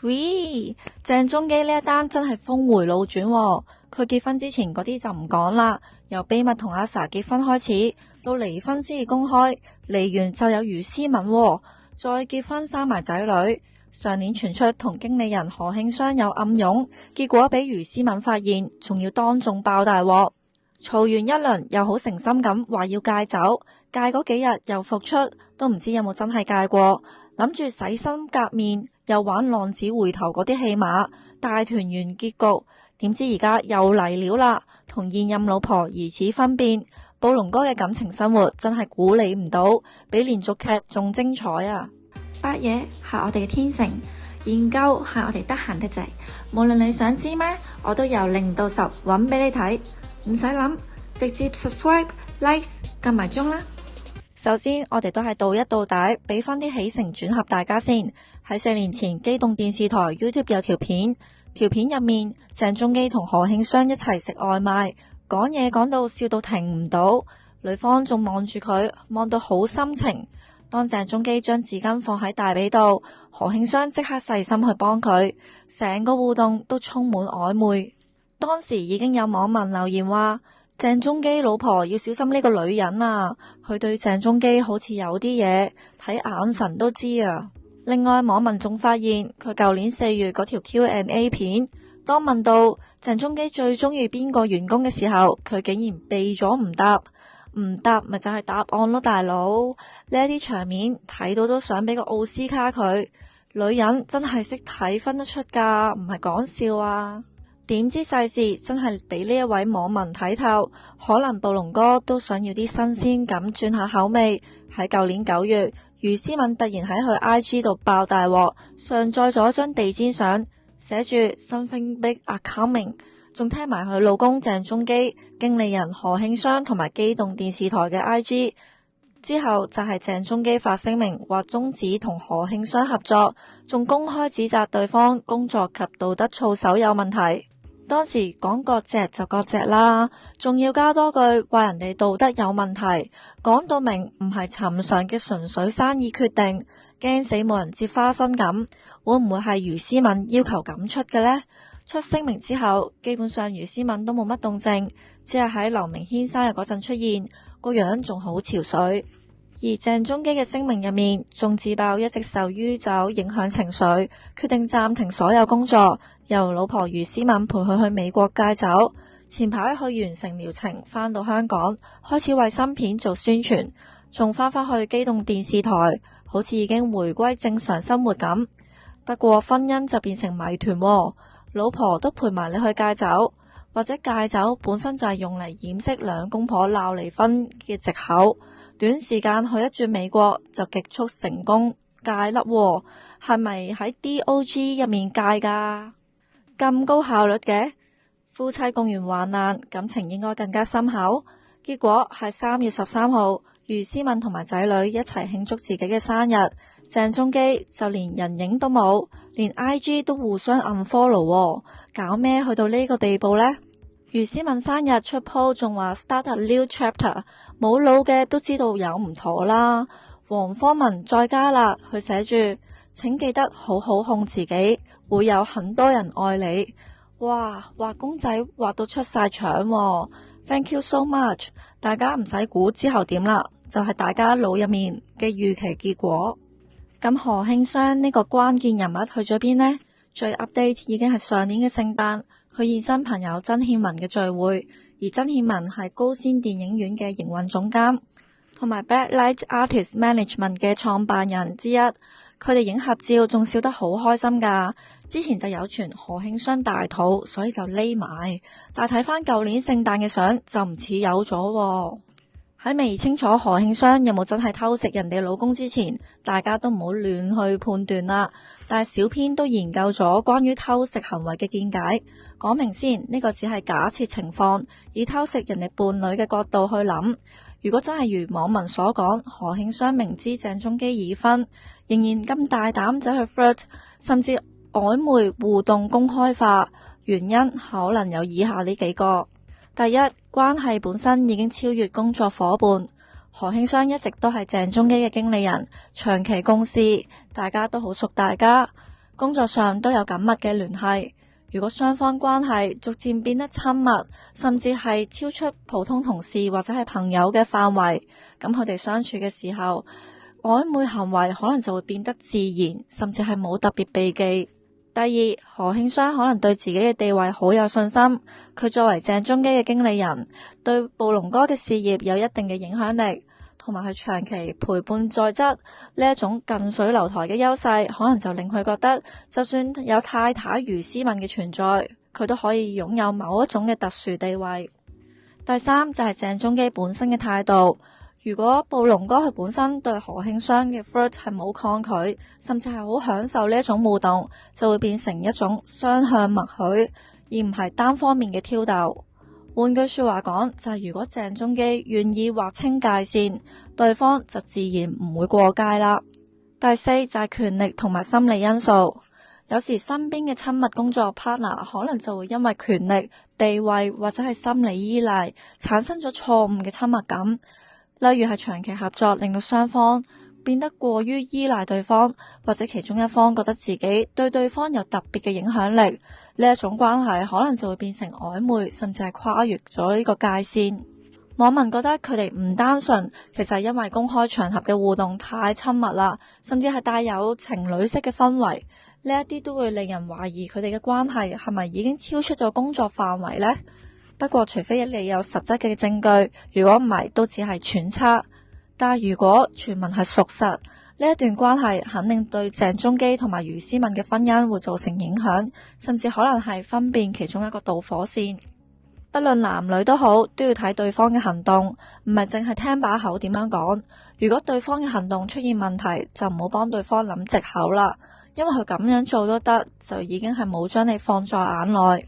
喂，鄭中基呢一單真係峰回路轉喎。佢結婚之前嗰啲就唔講啦，由秘密同阿 Sa 結婚開始，到離婚先至公開，離完就有余思敏喎，再結婚生埋仔女。上年傳出同經理人何慶湘有暗湧，結果俾余思敏發現，仲要當眾爆大鑊。嘈完一輪又好誠心咁話要戒酒，戒嗰幾日又復出，都唔知有冇真係戒過，諗住洗心革面，又玩浪子回頭嗰啲戲碼，大團圓結局。點知而家又嚟料啦，同現任老婆疑似婚變。暴龍哥嘅感情生活真係估你唔到，比連續劇仲精彩啊！八嘢係我哋嘅天性，研究係我哋得閒得滯。無論你想知咩，我都由0到10搵俾你睇，唔使諗，直接 subscribe、likes 撳埋鐘啦。首先，我哋都係倒一倒帶，俾翻啲起承轉合大家先。喺4年前，機動電視台 YouTube 有條片入面，鄭中基同何慶湘一齊食外賣，講嘢講到笑到停唔到，女方仲望住佢，望到好深情。當鄭中基將紙巾放喺大髀度，何慶湘即刻細心去幫佢，成個互動都充滿曖昧。當時已經有網民留言話，鄭中基老婆要小心呢個女人啊，佢對鄭中基好似有啲嘢，睇眼神都知啊。另外網民仲發現佢舊年4月嗰條 Q&A 片，當問到鄭中基最中意邊個員工嘅時候，佢竟然避咗唔答。唔答咪就係答案咯，大佬。呢啲場面睇到都想俾個奧斯卡佢。女人真係識睇，分得出噶，唔係講笑啊。點知世事真係俾呢一位網民睇透，可能暴龍哥都想要啲新鮮感，轉下口味。喺舊年9月，余思敏突然喺佢 IG 度爆大鑊，上載咗張地氈相，寫住 Something Big Are Coming， 仲聽埋佢老公鄭中基、經理人何慶湘同埋機動電視台嘅 IG。之後就係鄭中基發聲明話終止同何慶湘合作，仲公開指責對方工作及道德操守有問題。當時講割席就割席啦，仲要加多句話人哋道德有問題，講到明唔係尋常嘅純粹生意決定，驚死冇人接花生咁。會唔會係余思敏要求咁出嘅呢？出聲明之後，基本上余思敏都冇乜動靜，只係喺劉明軒生日嗰陣出現，個樣仲好憔悴。而鄭中基嘅聲明入面仲自爆一直受酗酒影響情緒，決定暫停所有工作，由老婆余思敏陪佢去美國戒酒。前排去完成療程，返到香港開始為新片做宣傳，仲返去機動電視台，好似已經回歸正常生活咁。不過婚姻就變成謎團喎，老婆都陪埋你去戒酒，或者戒酒本身就係用嚟掩飾兩公婆鬧離婚嘅藉口。短時間去一轉美國就極速成功戒甩喎，係咪喺 DOG 入面戒㗎？咁高效率嘅？夫妻共完患難，感情應該更加深厚。結果係3月13號，余思敏同埋仔女一齊慶祝自己嘅生日，鄭中基就連人影都冇，連 IG 都互相 unfollow 喎，搞咩去到呢個地步呢？余思敏生日出 po 仲話 start a new chapter， 冇腦嘅都知道有唔妥啦。黃科文再加啦，佢寫住請記得好好控自己，會有很多人愛你。哇，畫公仔畫到出晒腸喎，Thank you so much。大家唔使估之後點啦，就係大家腦入面嘅預期結果。咁何慶湘呢個關鍵人物去咗邊呢？最 update 已經係上年嘅聖誕，佢現身朋友曾憲文嘅聚會，而曾憲文係高仙電影院嘅營運總監，同埋 Blacklight Artist Management 嘅創辦人之一。佢哋影合照仲笑得好開心噶。之前就有傳何慶湘大肚，所以就匿埋，但係睇翻舊年聖誕嘅相就唔似有咗喎。喺未清楚何慶湘有冇真係偷食人哋老公之前，大家都唔好亂去判斷啦。但係小編都研究咗關於偷食行為嘅見解，講明先，呢個只係假設情況，以偷食人哋伴侶嘅角度去諗。如果真係如網民所講，何慶湘明知鄭中基已婚，仍然咁大膽走去 flirt， 甚至曖昧互動公開化，原因可能有以下呢幾個。第一，關係本身已經超越工作夥伴。何慶湘一直都係鄭中基嘅經理人，長期共事，大家都好熟大家。工作上都有緊密嘅聯繫。如果雙方關係逐漸變得親密，甚至係超出普通同事或者係朋友嘅範圍，咁佢哋相處嘅時候，曖昧行為可能就會變得自然，甚至係冇特別避忌。第二，何慶湘可能對自己嘅地位好有信心，佢作為鄭中基嘅經理人，對暴龍哥嘅事業有一定嘅影響力，同埋係長期陪伴在側呢一種近水樓台嘅優勢，可能就令佢覺得，就算有太太余詩敏嘅存在，佢都可以擁有某一種嘅特殊地位。第三就係鄭中基本身嘅態度。如果暴龍哥佢本身對何慶湘嘅 flirt 係冇抗拒，甚至係好享受呢一種互動，就會變成一種雙向默許，而唔係單方面嘅挑逗。換句說話講，就係如果鄭中基願意劃清界線，對方就自然唔會過界啦。第四就係權力同埋心理因素，有時身邊嘅親密工作 partner 可能就會因為權力、地位或者係心理依賴，產生咗錯誤嘅親密感。例如係長期合作令到雙方變得過於依賴對方，或者其中一方覺得自己對對方有特別嘅影響力，呢一種關係可能就會變成曖昧，甚至係跨越咗呢個界線。網民覺得佢哋唔單純，其實係因為公開場合嘅互動太親密啦，甚至係帶有情侶式嘅氛圍，呢一啲都會令人懷疑佢哋嘅關係係咪已經超出咗工作範圍呢？不過除非你有實質嘅證據，如果唔係都只係揣測。但係如果傳聞係屬實，呢一段關係肯定對鄭中基同埋余詩敏嘅婚姻會造成影響，甚至可能係分辨其中一個導火線。不論男女都好，都要睇對方嘅行動，唔係淨係聽把口點樣講。如果對方嘅行動出現問題，就唔好幫對方諗藉口啦，因為佢咁樣做都得，就已經係冇將你放在眼內。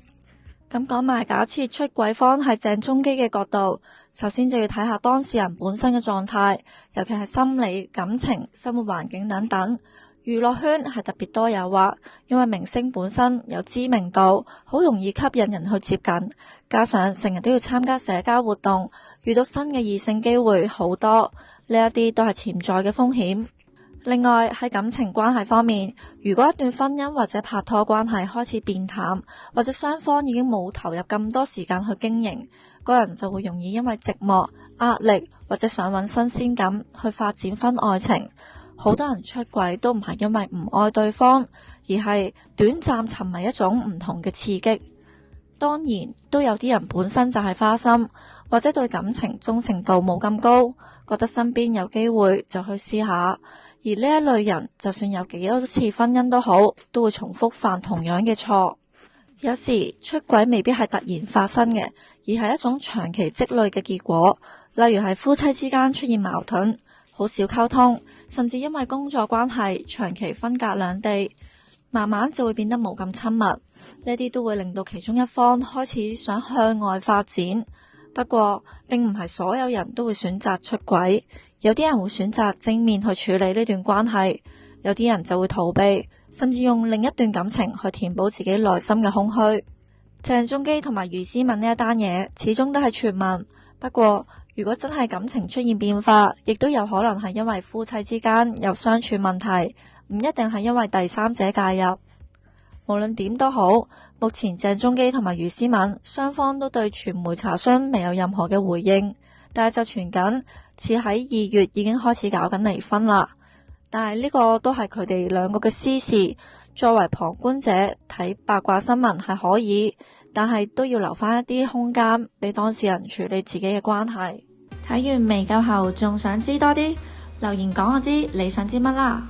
咁講埋，假設出軌方係鄭中基嘅角度，首先就要睇下當事人本身嘅狀態，尤其係心理、感情、生活環境等等。娛樂圈係特別多誘惑，因為明星本身有知名度，好容易吸引人去接近，加上成日都要參加社交活動，遇到新嘅異性機會好多，呢一啲都係潛在嘅風險。另外喺感情關係方面，如果一段婚姻或者拍拖關係開始變淡，或者雙方已經冇投入咁多時間去經營，個人就會容易因為寂寞、壓力或者想搵新鮮感去發展婚愛情。好多人出軌都唔係因為唔愛對方，而係短暫沉迷一種唔同嘅刺激。當然都有啲人本身就係花心，或者對感情忠誠度冇咁高，覺得身邊有機會就去試下。而呢一類人就算有幾多次婚姻都好，都會重複犯同樣嘅錯。有時出軌未必係突然發生嘅，而係一種長期積累嘅結果。例如係夫妻之間出現矛盾，好少溝通，甚至因為工作關係長期分隔兩地，慢慢就會變得冇咁親密。呢啲都會令到其中一方開始想向外發展。不過並唔係所有人都會選擇出軌，有啲人會選擇正面去處理呢段關係，有啲人就會逃避，甚至用另一段感情去填補自己內心嘅空虛。鄭中基同埋余詩敏呢一單嘢始終都係傳聞，不過如果真係感情出現變化，亦都有可能係因為夫妻之間有相處問題，唔一定係因為第三者介入。無論點都好，目前鄭中基同埋余詩敏雙方都對傳媒查詢未有任何嘅回應，但係就傳緊似喺2月已經開始搞緊離婚啦。但係呢個都係佢哋兩個嘅私事，作為旁觀者睇八卦新聞係可以，但係都要留翻一啲空間俾當事人處理自己嘅關係。睇完未夠後，仲想知多啲，留言講我知你想知乜啦。